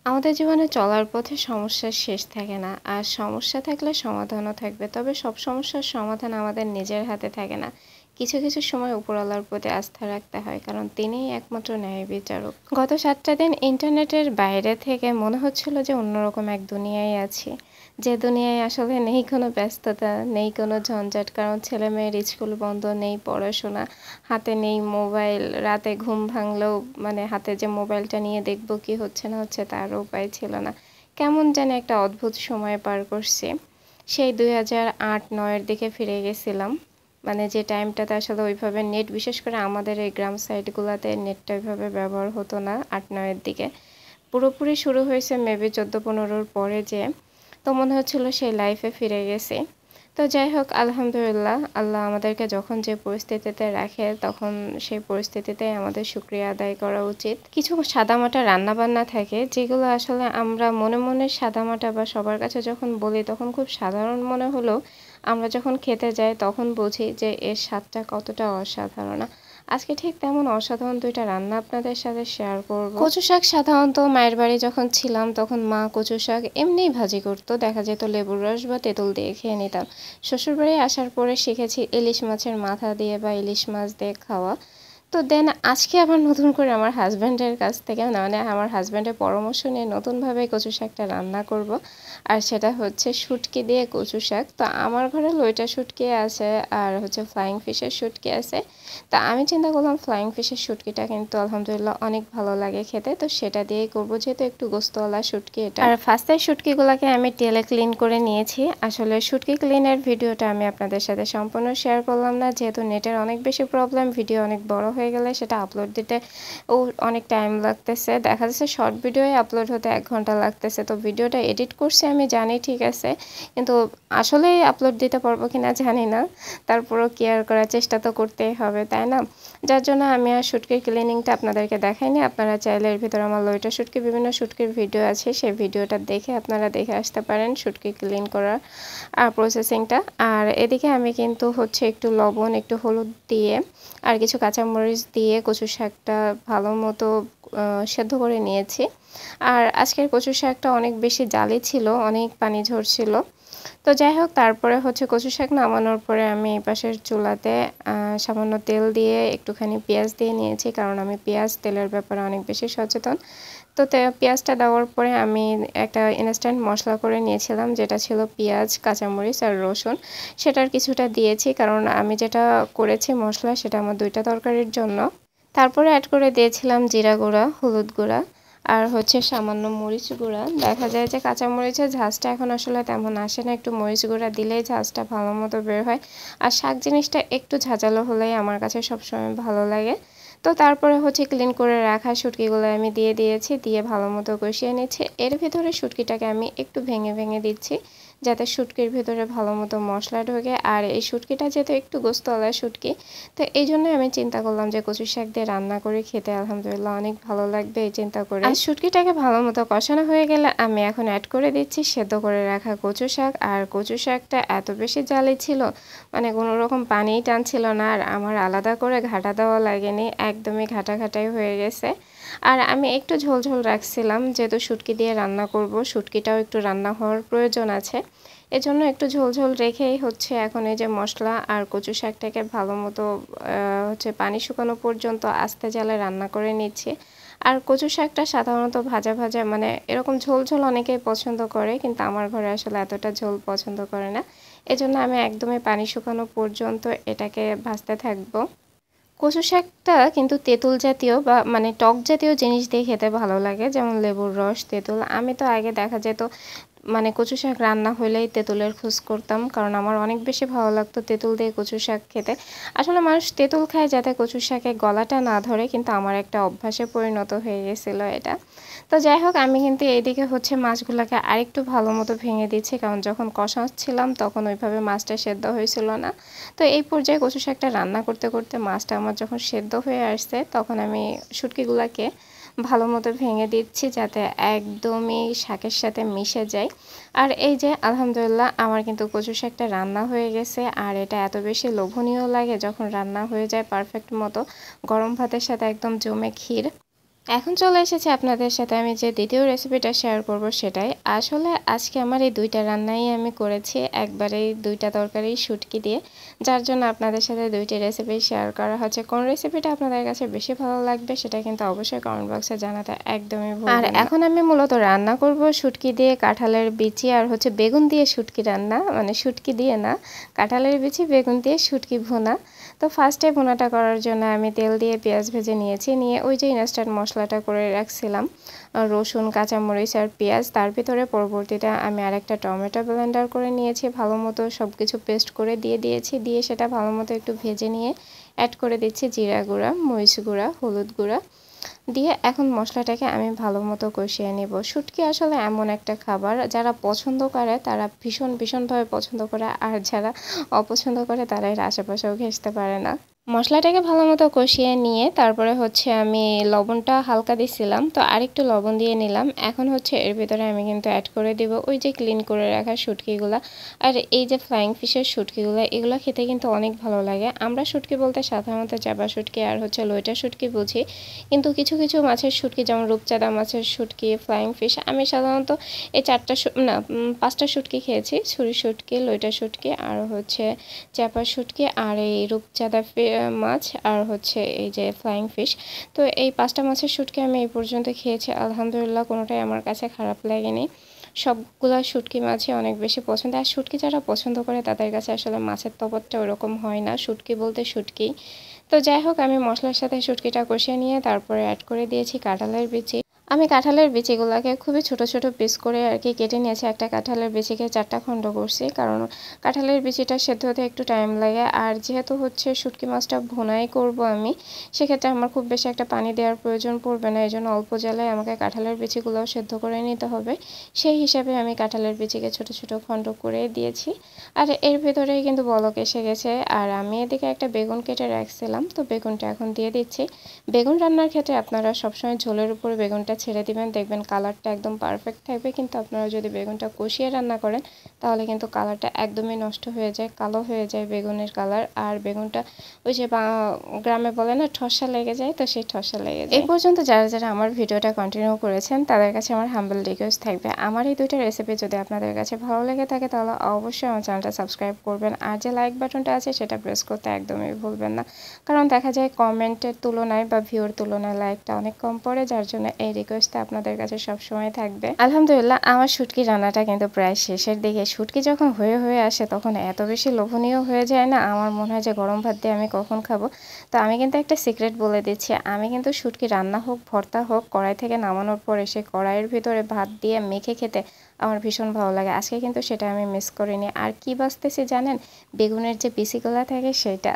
আমাদের জীবনে চলার পথে সমস্যার শেষ থাকে না, আর সমস্যা থাকলে সমাধানও থাকবে। তবে সব সমস্যার সমাধান আমাদের নিজের হাতে থাকে না। কিছু কিছু সময় উপরওয়ালার প্রতি আস্থা রাখতে হয়, কারণ তিনিই একমাত্র ন্যায় বিচারক। গত 7টা দিন ইন্টারনেটের বাইরে থেকে মনে হচ্ছিল যে অন্যরকম এক দুনিয়ায় আছি, যে দুনিয়ায় আসলে নেই কোনো ব্যস্ততা, নেই কোনো ঝঞ্ঝাট, কারণ ছেলেমেয়ের স্কুল বন্ধ, নেই পড়াশোনা, হাতে নেই মোবাইল। রাতে ঘুম ভাঙলেও হাতে যে মোবাইলটা নিয়ে দেখবো কি হচ্ছে না হচ্ছে তারও উপায় ছিল না। কেমন যেন একটা অদ্ভুত সময় পার করছি। সেই 2008-9-এর দিকে ফিরে গেছিলাম, যে টাইমটাতে আসলে ওইভাবে নেট, বিশেষ করে আমাদের এই গ্রাম সাইডগুলোতে নেটটা ওইভাবে ব্যবহার হতো না 8-9-এর দিকে। পুরোপুরি শুরু হয়েছে মেবি 14-15-র পরে যে। তো মনে হচ্ছিল সেই লাইফে ফিরে গেছি। তো যাই হোক, আলহামদুলিল্লাহ, আল্লাহ আমাদেরকে যখন যে পরিস্থিতিতে রাখে তখন সেই পরিস্থিতিতে আমাদের শুকরিয়া আদায় করা উচিত। কিছু সাদামাটা রান্নাবান্না থাকে যেগুলো আসলে আমরা মনে মনে সাদামাটা বা সবার কাছে যখন বলি তখন খুব সাধারণ মনে হলেও আমরা যখন খেতে যাই তখন বুঝি যে এর স্বাদটা কতটা অসাধারণ। আজকে ঠিক তেমন অসাধারণ 2টা রান্না আপনাদের সাথে শেয়ার করব। কচু শাক সাধারণত মায়ের বাড়ি যখন ছিলাম তখন মা কচু শাক এমনিই ভাজি করতো, দেখা যেত লেবুর রস বা তেঁতুল দিয়ে খেয়ে নিতাম। শ্বশুরবাড়ি আসার পরে শিখেছি ইলিশ মাছের মাথা দিয়ে বা ইলিশ মাছ দিয়ে খাওয়া। তো দেন আজকে আবার নতুন করে আমার হাজব্যান্ডের কাছ থেকে আমার হাজব্যান্ডের পরামর্শ নিয়ে নতুনভাবে কচু শাকটা রান্না করব। আর সেটা হচ্ছে শুটকি দিয়ে কচু শাক। তো আমার ঘরে লইটা শুটকি আছে আর হচ্ছে ফ্লাইং ফিশের শুটকি আছে। তা আমি চিন্তা করলাম ফ্লাইং ফিশের শুটকিটা কিন্তু আলহামদুলিল্লাহ অনেক ভালো লাগে খেতে, তো সেটা দিয়েই করবো, যেহেতু একটু গোস্তওয়ালা শুটকি এটা। আর ফার্স্টে শুটকিগুলোকে আমি তেলে ক্লিন করে নিয়েছি। আসলে শুটকি ক্লিনের ভিডিওটা আমি আপনাদের সাথে সম্পূর্ণ শেয়ার করলাম না, যেহেতু নেটের অনেক বেশি প্রবলেম। ভিডিও অনেক বড় হয়ে গেলে সেটা আপলোড দিতে অনেক টাইম লাগতেছে, দেখা যাচ্ছে শর্ট ভিডিওয়ে আপলোড হতে 1 ঘন্টা লাগতেছে। তো ভিডিওটা এডিট করছি আমি জানি ঠিক আছে, কিন্তু আসলেই আপলোড দিতে পারবো কিনা জানি না। তারপরও কেয়ার করার চেষ্টা তো করতেই হবে, তাই না? যার জন্য আমি আর শুটকির ক্লিনিংটা আপনাদেরকে দেখাইনি। আপনারা চাইলে এর ভিতরে আমার লইটা শুটকি, বিভিন্ন শুটকির ভিডিও আছে, সেই ভিডিওটা দেখে আপনারা দেখে আসতে পারেন শুটকি ক্লিন করার প্রসেসিংটা। আর এদিকে আমি কিন্তু হচ্ছে একটু লবণ, একটু হলুদ দিয়ে আর কিছু কাঁচামরিচ দিয়ে কচু শাকটা ভালো মতো সেদ্ধ করে নিয়েছি। আর আজকের কচু শাকটা অনেক বেশি জালি ছিল, অনেক পানি ঝরছিল। তো যাই হোক, তারপরে হচ্ছে কচু শাক নামানোর পরে আমি এই পাশের চুলাতে সামান্য তেল দিয়ে একটুখানি পেঁয়াজ দিয়ে নিয়েছি, কারণ আমি পেঁয়াজ তেলের ব্যাপারে অনেক বেশি সচেতন। তো পেঁয়াজটা দেওয়ার পরে আমি একটা ইনস্ট্যান্ট মশলা করে নিয়েছিলাম, যেটা ছিল পেঁয়াজ, কাঁচামরিচ আর রসুন। সেটার কিছুটা দিয়েছি, কারণ আমি যেটা করেছি মশলা সেটা আমার 2টা তরকারির জন্য। তারপরে অ্যাড করে দিয়েছিলাম জিরা গুঁড়া, হলুদ গুঁড়া আর হচ্ছে সামান্য মরিচ গুঁড়া। দেখা যায় যে কাঁচামরিচের ঝাঁজটা এখন আসলে তেমন আসে না, একটু মরিচ গুঁড়া দিলেই ঝাঁজটা ভালো মতো বের হয়। আর শাক জিনিসটা একটু ঝাঁঝালো হলেই আমার কাছে সবসময় ভালো লাগে। তো তারপরে হচ্ছে ক্লিন করে রাখা শুটকিগুলো আমি দিয়ে দিয়েছি, দিয়ে ভালো মতো কষিয়ে নিচ্ছি। এর ভিতরে শুটকিটাকে আমি একটু ভেঙে ভেঙে দিচ্ছি, যাতে শুটকির ভিতরে ভালো মতো মশলা ঢোকে। আর এই শুটকিটা যেহেতু একটু গোস্তওয়ালা শুটকি, তো এই জন্যই আমি চিন্তা করলাম যে কচু শাক দিয়ে রান্না করে খেতে আলহামদুলিল্লাহ অনেক ভালো লাগবে এই চিন্তা করে। আর শুটকিটাকে ভালো মতো কষানো হয়ে গেলে আমি এখন অ্যাড করে দিচ্ছি সেদ্ধ করে রাখা কচু শাক। আর কচু শাকটা এত বেশি জালি ছিল, কোনো রকম পানিই টানছিল না, আর আমার আলাদা করে ঘাটা দেওয়া লাগেনি, একদমই ঘাটাঘাটাই হয়ে গেছে। আর আমি একটু ঝোল ঝোল রাখছিলাম, যেহেতু শুটকি দিয়ে রান্না করব, শুটকিটাও একটু রান্না হওয়ার প্রয়োজন আছে, এজন্য একটু ঝোল ঝোল রেখেই হচ্ছে এখন এই যে মশলা আর কচু শাকটাকে ভালো মতো হচ্ছে পানি শুকানো পর্যন্ত আস্তে জালে রান্না করে নিচ্ছি। আর কচু শাকটা সাধারণত ভাজা ভাজা, এরকম ঝোল ঝোল অনেকেই পছন্দ করে, কিন্তু আমার ঘরে আসলে এতটা ঝোল পছন্দ করে না, এজন্য আমি একদমই পানি শুকানো পর্যন্ত এটাকে ভাজতে থাকবো। কচু শাকটা কিন্তু তেঁতুল জাতীয় বা টক জাতীয় জিনিস দিয়ে খেতে ভালো লাগে, যেমন লেবুর রস, তেঁতুল। আমি তো আগে দেখা যেত কচু শাক রান্না হলেই তেঁতুলের খোঁজ করতাম, কারণ আমার অনেক বেশি ভালো লাগতো তেঁতুল দিয়ে কচু শাক খেতে। আসলে মানুষ তেঁতুল খায় যাতে কচু শাকে গলাটা না ধরে, কিন্তু আমার একটা অভ্যাসে পরিণত হয়ে গেছিলো এটা। তো যাই হোক, আমি কিন্তু এইদিকে হচ্ছে মাছগুলোকে আরেকটু ভালো মতো ভেঙে দিচ্ছি, কারণ যখন কষাচ্ছিলাম তখন ওইভাবে মাছটা সেদ্ধ হয়েছিল না। তো এই পর্যায়ে কচু শাকটা রান্না করতে করতে মাছটা আমার যখন সেদ্ধ হয়ে আসছে তখন আমি শুটকিগুলোকে ভালো মতো ভেঙে দিচ্ছি, যাতে একদমই শাকের সাথে মিশে যায়। আর এই যে আলহামদুলিল্লাহ আমার কিন্তু কচু শাকটা রান্না হয়ে গেছে। আর এটা এত বেশি লোভনীয় লাগে যখন রান্না হয়ে যায় পারফেক্ট মতো, গরম ভাতের সাথে একদম জমে ক্ষীর। এখন চলে এসেছি আপনাদের সাথে আমি যে দ্বিতীয় রেসিপিটা শেয়ার করব সেটাই। আসলে আজকে আমার এই ২টা রান্নাই আমি করেছি একবারেই ২টা তরকারি শুটকি দিয়ে। যার জন্য আপনাদের সাথে ২টি রেসিপি শেয়ার করা হচ্ছে। কোন রেসিপিটা আপনাদের কাছে বেশি ভালো লাগবে সেটা কিন্তু অবশ্যই কমেন্ট বক্সে জানাতে একদমই ভুলবেন না। আর এখন আমি মূলত রান্না করব শুটকি দিয়ে কাঁঠালের বিচি আর হচ্ছে বেগুন দিয়ে শুটকি রান্না, মানে শুটকি দিয়ে না, কাঁঠালের বিচি বেগুন দিয়ে শুটকি ভুনা। তো ফার্স্টে ভুনাটা করার জন্য আমি তেল দিয়ে পেঁয়াজ ভেজে নিয়েছি, নিয়ে ওই যে ইনস্ট্যান্ট মশলাটা করে রাখছিলাম রসুন কাঁচামরিচ আর পেঁয়াজ, তার ভিতরে পরবর্তীতে আমি আরেকটা টমেটো ব্লেন্ডার করে নিয়েছি, ভালো মতো সব কিছু পেস্ট করে দিয়েছি, দিয়ে সেটা ভালো মতো একটু ভেজে নিয়ে অ্যাড করে দিচ্ছি জিরা গুঁড়া, মরিচ গুঁড়া, হলুদ গুঁড়া দিয়ে এখন মশলাটাকে আমি ভালো মতো কষিয়ে নেব। শুটকি আসলে এমন একটা খাবার যারা পছন্দ করে তারা ভীষণভাবে পছন্দ করে, আর যারা অপছন্দ করে তারা এর আশেপাশেও ঘেঁষতে পারে না। মশলাটাকে ভালো মতো কষিয়ে নিয়ে তারপরে হচ্ছে আমি লবণটা হালকা দিছিলাম, তো আরেকটু লবণ দিয়ে নিলাম। এখন হচ্ছে এর ভিতরে আমি কিন্তু অ্যাড করে দিব ওই যে ক্লিন করে রাখা শুটকিগুলো। আর এই যে ফ্লাইং ফিশের শুটকিগুলো, এগুলো খেতে কিন্তু অনেক ভালো লাগে। আমরা শুটকি বলতে সাধারণত চাপা শুটকি আর হচ্ছে লইটা শুটকি বুঝি, কিন্তু কিছু কিছু মাছের শুটকি যেমন রূপচাঁদা মাছের শুটকি, ফ্লাইং ফিশ, আমি সাধারণত এই 5টা শুটকি খেয়েছি, ছুরি শুটকি, লইটা শুটকি আর হচ্ছে চাপা শুটকি আর এই রূপচাঁদা মাছ আর হচ্ছে এই যে ফ্লাইং ফিশ। তো এই 5টা মাছের শুটকি আমি এই পর্যন্ত খেয়েছি, আলহামদুলিল্লাহ কোনোটাই আমার কাছে খারাপ লাগেনি। সবগুলা শুটকি মাছই অনেক বেশি পছন্দ। আর শুটকি যারা পছন্দ করে তাদের কাছে আসলে মাছের তফাৎটা ওরকম হয় না, শুটকি বলতে শুটকি। তো যাই হোক, আমি মশলার সাথে শুটকিটা কষিয়ে নিয়ে তারপরে অ্যাড করে দিয়েছি কাঁঠালের বিচি। আমি কাঁঠালের বিচিগুলোকে খুবই ছোট ছোট পিস করে আর কি কেটে নিয়েছি। একটা কাঁঠালের বিচিকে 4টা খণ্ড করছি, কারণ কাঁঠালের বিচিটা সেদ্ধ হতে একটু টাইম লাগে। আর যেহেতু হচ্ছে শুটকি মাছটা ভুনাই করব আমি, সেক্ষেত্রে আমার খুব বেশি একটা পানি দেওয়ার প্রয়োজন পড়বে না, এই জন্য অল্প জ্বালায় আমাকে কাঁঠালের বিচিগুলোও সেদ্ধ করে নিতে হবে। সেই হিসাবে আমি কাঁঠালের বিচিকে ছোট ছোট খণ্ড করে দিয়েছি। আর এর ভেতরেই কিন্তু বলক এসে গেছে। আর আমি এদিকে একটা বেগুন কেটে রাখছিলাম, তো বেগুনটা এখন দিয়ে দিচ্ছি। বেগুন রান্নার ক্ষেত্রে আপনারা সবসময় ঝোলের উপর বেগুনটা ছেড়ে দিবেন, দেখবেন কালারটা একদম পারফেক্ট থাকবে। কিন্তু আপনারা যদি বেগুনটা কষিয়ে রান্না করেন তাহলে কিন্তু কালারটা একদমই নষ্ট হয়ে যায়, কালো হয়ে যায় বেগুনের কালার। আর বেগুনটা ওই যে গ্রামে বলে না ঠসা লেগে যায়, তো সেই ঠসা লেগে যায়। এই পর্যন্ত যারা যারা আমার ভিডিওটা কন্টিনিউ করেছেন তাদের কাছে আমার হাম্বল রিকোয়েস্ট থাকবে, আমার এই 2টা রেসিপি যদি আপনাদের কাছে ভালো লেগে থাকে তাহলে অবশ্যই আমার চ্যানেলটা সাবস্ক্রাইব করবেন। আর যে লাইক বাটনটা আছে সেটা প্রেস করতে একদমই ভুলবেন না, কারণ দেখা যায় কমেন্টের তুলনায় বা ভিউর তুলনায় লাইকটা অনেক কম পড়ে, যার জন্য এই রিকোয়েস্টটা আপনাদের কাছে সবসময় থাকবে। আলহামদুলিল্লাহ, আমার শুটকি রান্নাটা কিন্তু প্রায় শেষের দিকে। শুটকি যখন হয়ে আসে তখন এত বেশি লোভনীয় হয়ে যায় না, আমার মনে হয় যে গরম ভাত দিয়ে আমি কখন খাবো। তো আমি কিন্তু একটা সিক্রেট বলে দিচ্ছি, আমি কিন্তু শুটকি রান্না হোক ভর্তা হোক কড়াই থেকে নামানোর পরে সে কড়াইয়ের ভিতরে ভাত দিয়ে মেখে খেতে আমার ভীষণ ভালো লাগে। আজকে কিন্তু সেটা আমি মিস করিনি। আর কি বাঁচতেছি জানেন? বেগুনের যে বিচিগুলা থাকে সেটা